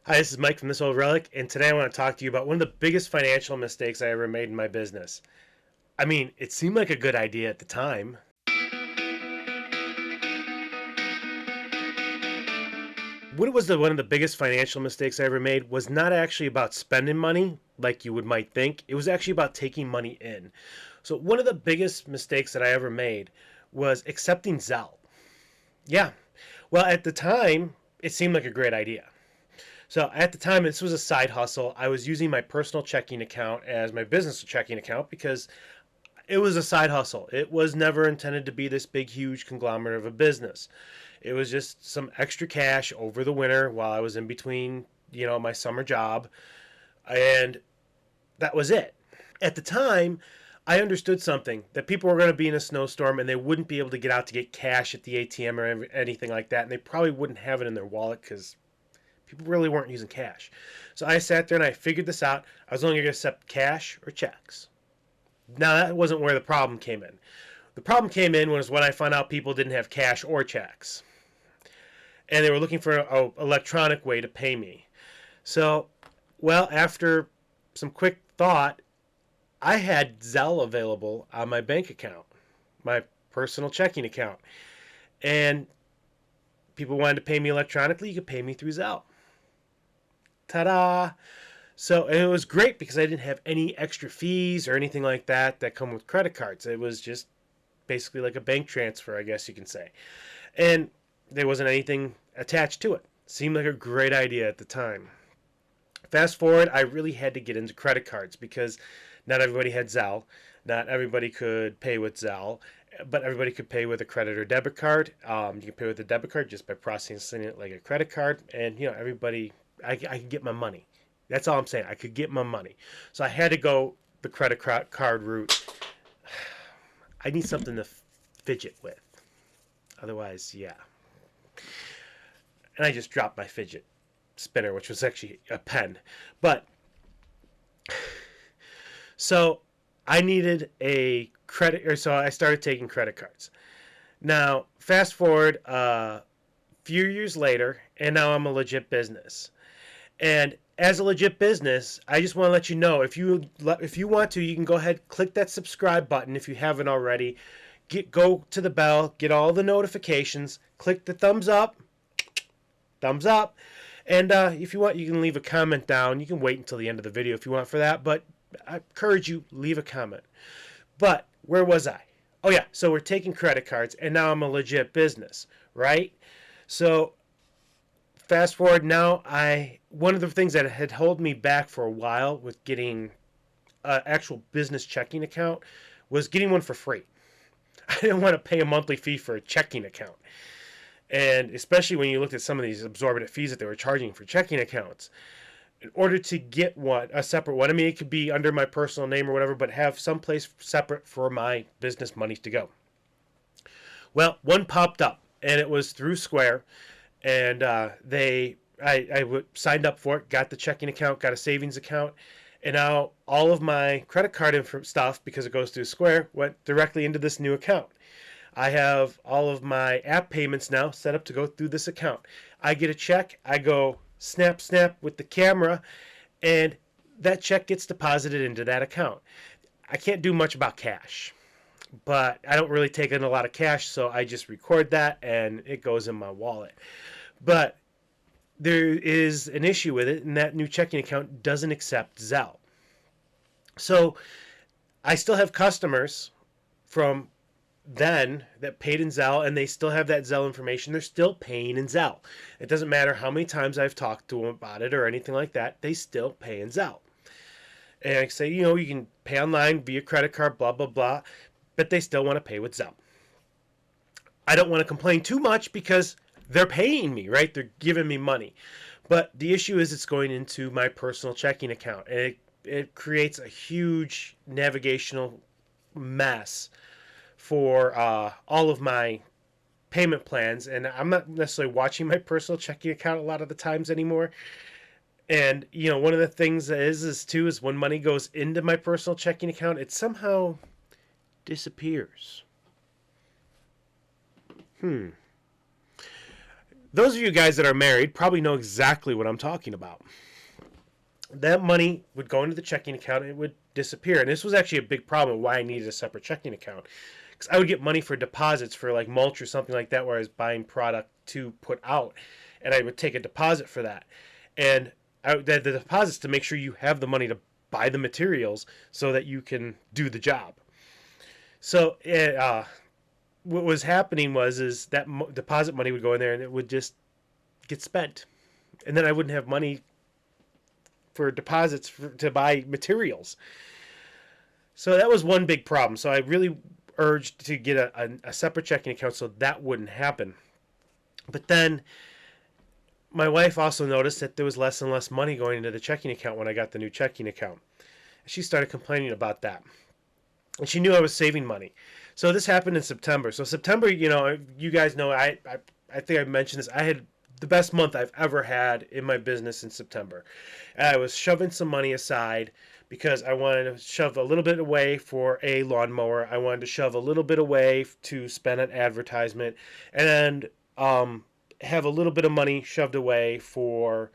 Hi, this is Mike from This Old Relic, and today I want to talk to you about one of the biggest financial mistakes I ever made in my business. I mean, it seemed like a good idea at the time. What was one of the biggest financial mistakes I ever made was not actually about spending money like you might think. It was actually about taking money in. So one of the biggest mistakes that I ever made was accepting Zelle. Yeah. Well, at the time, it seemed like a great idea. So at the time, this was a side hustle. I was using my personal checking account as my business checking account because it was a side hustle. It was never intended to be this big, huge conglomerate of a business. It was just some extra cash over the winter while I was in between, my summer job. And that was it. At the time, I understood something that people were going to be in a snowstorm and they wouldn't be able to get out to get cash at the ATM or anything like that. And they probably wouldn't have it in their wallet because people really weren't using cash. So I sat there and I figured this out. I was only going to accept cash or checks. Now, that wasn't where the problem came in. The problem came in was when I found out people didn't have cash or checks. And they were looking for an electronic way to pay me. So, well, after some quick thought, I had Zelle available on my bank account, my personal checking account. And people wanted to pay me electronically, you could pay me through Zelle. Ta-da! So, and it was great because I didn't have any extra fees or anything like that that come with credit cards. It was just basically like a bank transfer, I guess you can say. And there wasn't anything attached to it. Seemed like a great idea at the time. Fast forward, I really had to get into credit cards because not everybody had Zelle. Not everybody could pay with Zelle, but everybody could pay with a credit or debit card. You can pay with a debit card just by processing it like a credit card. And, everybody, I could get my money. That's all I'm saying. I could get my money. So I had to go the credit card route. I need something to fidget with. Otherwise, yeah. And I just dropped my fidget spinner, which was actually a pen. But so I needed a credit, or so I started taking credit cards. Now, fast forward a few years later, and now I'm a legit business. And as a legit business, I just want to let you know if you want to, you can go ahead, click that subscribe button if you haven't already. Go to the bell, get all the notifications, click the thumbs up, and if you want, you can leave a comment down. You can wait until the end of the video if you want for that, but I encourage you, leave a comment. But where was I? Oh yeah, so we're taking credit cards, and now I'm a legit business, right? So fast forward now, one of the things that had held me back for a while with getting an actual business checking account was getting one for free. I didn't want to pay a monthly fee for a checking account. And especially when you looked at some of these exorbitant fees that they were charging for checking accounts. In order to get a separate one, I mean, it could be under my personal name or whatever, but have some place separate for my business money to go. Well, one popped up, and it was through Square, and I signed up for it, got the checking account, got a savings account, and now all of my credit card stuff, because it goes through Square, went directly into this new account. I have all of my app payments now set up to go through this account. I get a check, I go snap, snap with the camera, and that check gets deposited into that account. I can't do much about cash, but I don't really take in a lot of cash, so I just record that and it goes in my wallet. But there is an issue with it, and that new checking account doesn't accept Zelle. So I still have customers from then that paid in Zelle, and they still have that Zelle information. They're still paying in Zelle. It doesn't matter how many times I've talked to them about it or anything like that. They still pay in Zelle. And I say, you can pay online via credit card, blah, blah, blah, but they still want to pay with Zelle. I don't want to complain too much because they're paying me, right? They're giving me money. But the issue is it's going into my personal checking account, and it creates a huge navigational mess for all of my payment plans, and I'm not necessarily watching my personal checking account a lot of the times anymore. And one of the things is when money goes into my personal checking account, it somehow disappears. The those of you guys that are married probably know exactly what I'm talking about. That money would go into the checking account and it would disappear. And this was actually a big problem why I needed a separate checking account. Because I would get money for deposits for like mulch or something like that where I was buying product to put out. And I would take a deposit for that. And the deposits to make sure you have the money to buy the materials so that you can do the job. So what was happening is that deposit money would go in there and it would just get spent. And then I wouldn't have money for deposits to buy materials. So that was one big problem. So I really urged to get a separate checking account so that wouldn't happen. But then my wife also noticed that there was less and less money going into the checking account when I got the new checking account. She started complaining about that. And she knew I was saving money. So this happened in September. So September, you guys know, I think I mentioned this. I had the best month I've ever had in my business in September. And I was shoving some money aside because I wanted to shove a little bit away for a lawnmower. I wanted to shove a little bit away to spend on advertisement. And have a little bit of money shoved away for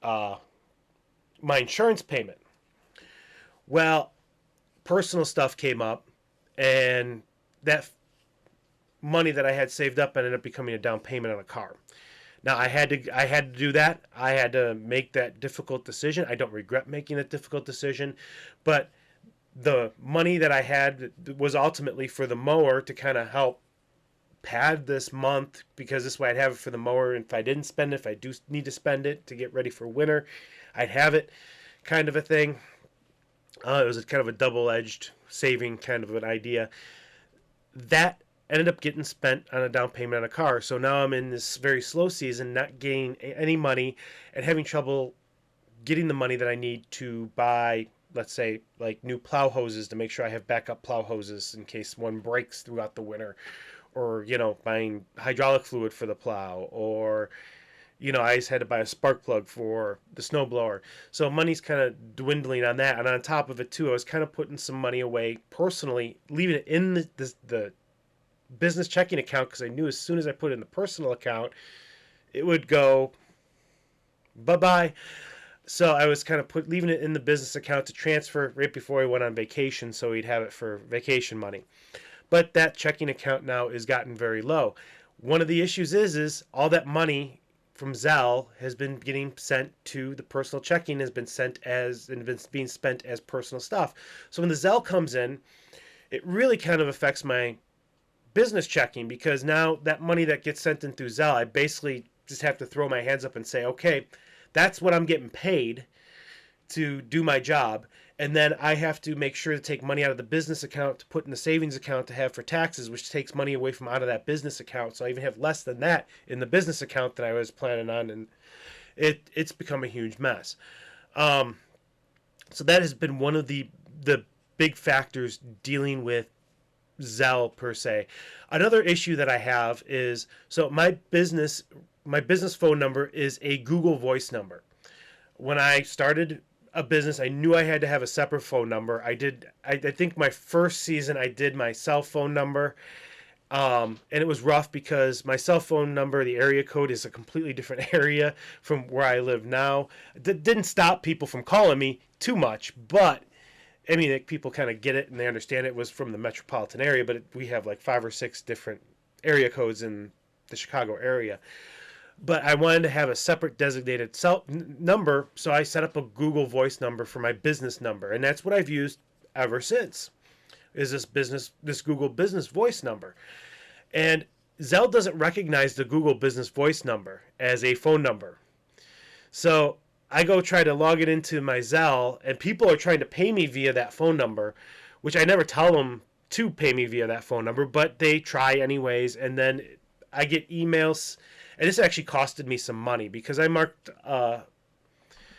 my insurance payment. Well, personal stuff came up, and that money that I had saved up ended up becoming a down payment on a car. Now I had to do that. I had to make that difficult decision. I don't regret making that difficult decision, but the money that I had was ultimately for the mower to kind of help pad this month, because this way I'd have it for the mower. And if I didn't spend it, if I do need to spend it to get ready for winter, I'd have it, kind of a thing. It was kind of a double-edged saving kind of an idea. That ended up getting spent on a down payment on a car. So now I'm in this very slow season, not getting any money and having trouble getting the money that I need to buy, let's say, like new plow hoses to make sure I have backup plow hoses in case one breaks throughout the winter, or, buying hydraulic fluid for the plow, or I just had to buy a spark plug for the snowblower. So money's kind of dwindling on that. And on top of it, too, I was kind of putting some money away personally, leaving it in the business checking account, because I knew as soon as I put it in the personal account, it would go bye-bye. So I was kind of leaving it in the business account to transfer right before I went on vacation, so he'd have it for vacation money. But that checking account now is gotten very low. One of the issues is all that money from Zelle has been getting sent to the personal checking, has been being spent as personal stuff. So when the Zelle comes in, it really kind of affects my business checking, because now that money that gets sent in through Zelle, I basically just have to throw my hands up and say, okay, that's what I'm getting paid to do my job. And then I have to make sure to take money out of the business account to put in the savings account to have for taxes, which takes money away from out of that business account. So I even have less than that in the business account that I was planning on, and it's become a huge mess. So that has been one of the big factors dealing with Zelle per se. Another issue that I have is, so my business phone number is a Google Voice number. When I started a business, I knew I had to have a separate phone number. I think my first season I did my cell phone number, and it was rough because my cell phone number, the area code, is a completely different area from where I live now. That didn't stop people from calling me too much, but I mean, people kind of get it and they understand it was from the metropolitan area, but we have like 5 or 6 different area codes in the Chicago area. But I wanted to have a separate designated cell number, so I set up a Google Voice number for my business number, and that's what I've used ever since, is this Google Business Voice number. And Zelle doesn't recognize the Google Business Voice number as a phone number. So I go try to log it into my Zelle, and people are trying to pay me via that phone number, which I never tell them to pay me via that phone number, but they try anyways, and then I get emails. And this actually costed me some money, because I marked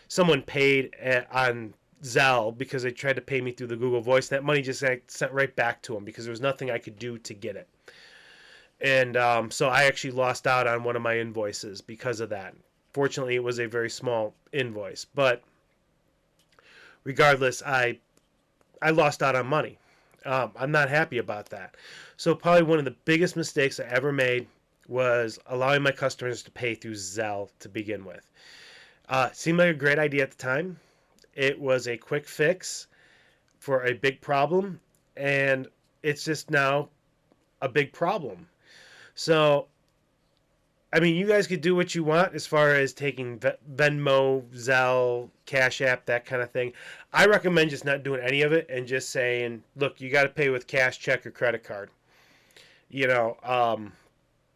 someone paid on Zelle because they tried to pay me through the Google Voice. That money just sent right back to them because there was nothing I could do to get it. And so I actually lost out on one of my invoices because of that. Fortunately, it was a very small invoice. But regardless, I lost out on money. I'm not happy about that. So probably one of the biggest mistakes I ever made was allowing my customers to pay through Zelle to begin with. Seemed like a great idea at the time. It was a quick fix for a big problem, and it's just now a big problem. So, I mean, you guys could do what you want as far as taking Venmo, Zelle, Cash App, that kind of thing. I recommend just not doing any of it and just saying, look, you got to pay with cash, check, or credit card. You know,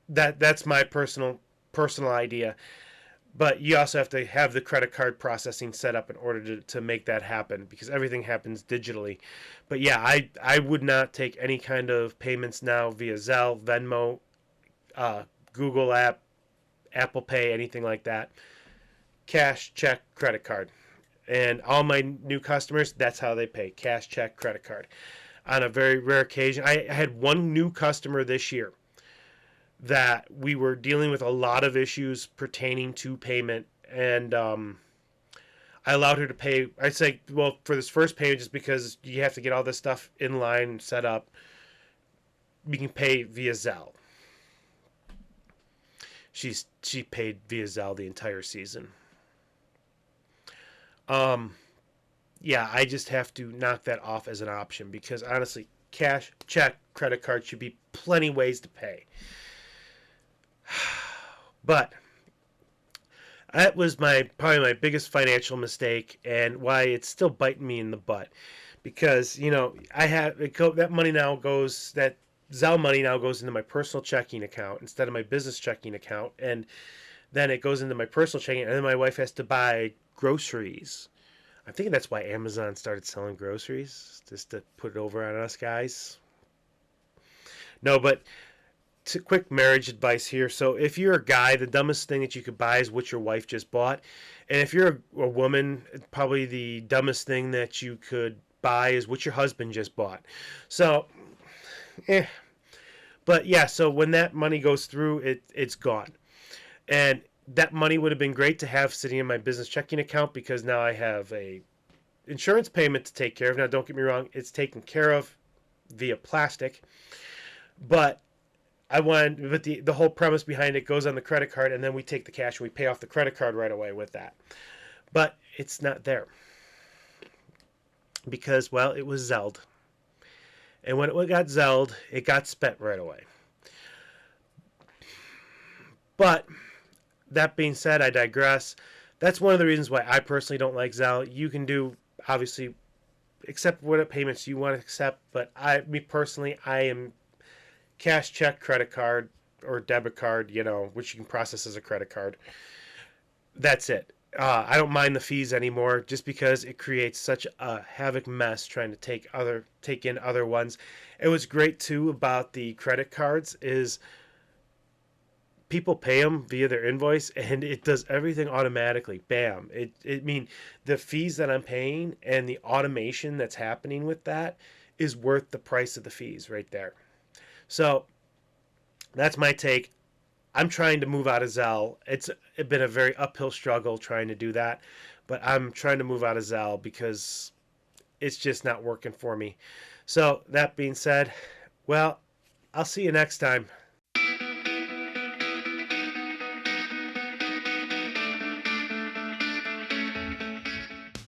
that's my personal idea. But you also have to have the credit card processing set up in order to make that happen, because everything happens digitally. But yeah, I would not take any kind of payments now via Zelle, Venmo, Google app, Apple Pay, anything like that. Cash, check, credit card. And all my new customers, that's how they pay. Cash, check, credit card. On a very rare occasion, I had one new customer this year that we were dealing with a lot of issues pertaining to payment, and I allowed her to pay. I say, well, for this first payment, just because you have to get all this stuff in line set up, we can pay via Zelle. She paid via Zelle the entire season. Yeah, I just have to knock that off as an option, because honestly, cash, check, credit card should be plenty ways to pay. But that was probably my biggest financial mistake, and why it's still biting me in the butt. Because I have that money now goes that Zelle money now goes into my personal checking account instead of my business checking account, and then it goes into my personal checking, and then my wife has to buy groceries. I'm thinking that's why Amazon started selling groceries, just to put it over on us guys. No, but quick marriage advice here. So if you're a guy, the dumbest thing that you could buy is what your wife just bought. And if you're a woman, probably the dumbest thing that you could buy is what your husband just bought. So, But yeah, so when that money goes through, it's gone. And that money would have been great to have sitting in my business checking account, because now I have a insurance payment to take care of. Now, don't get me wrong, it's taken care of via plastic. But the whole premise behind it goes on the credit card, and then we take the cash and we pay off the credit card right away with that. But it's not there because, well, it was Zelled. And when it got Zelled, it got spent right away. But that being said, I digress. That's one of the reasons why I personally don't like Zelle. You can do, obviously, accept what payments you want to accept, but me personally, I am cash, check, credit card, or debit card, which you can process as a credit card. That's it. I don't mind the fees anymore, just because it creates such a havoc mess trying to take in other ones. And what's great too about the credit cards is people pay them via their invoice, and it does everything automatically. Bam! The fees that I'm paying and the automation that's happening with that is worth the price of the fees right there. So that's my take. I'm trying to move out of Zelle. It's been a very uphill struggle trying to do that, but I'm trying to move out of Zelle because it's just not working for me. So that being said, well, I'll see you next time.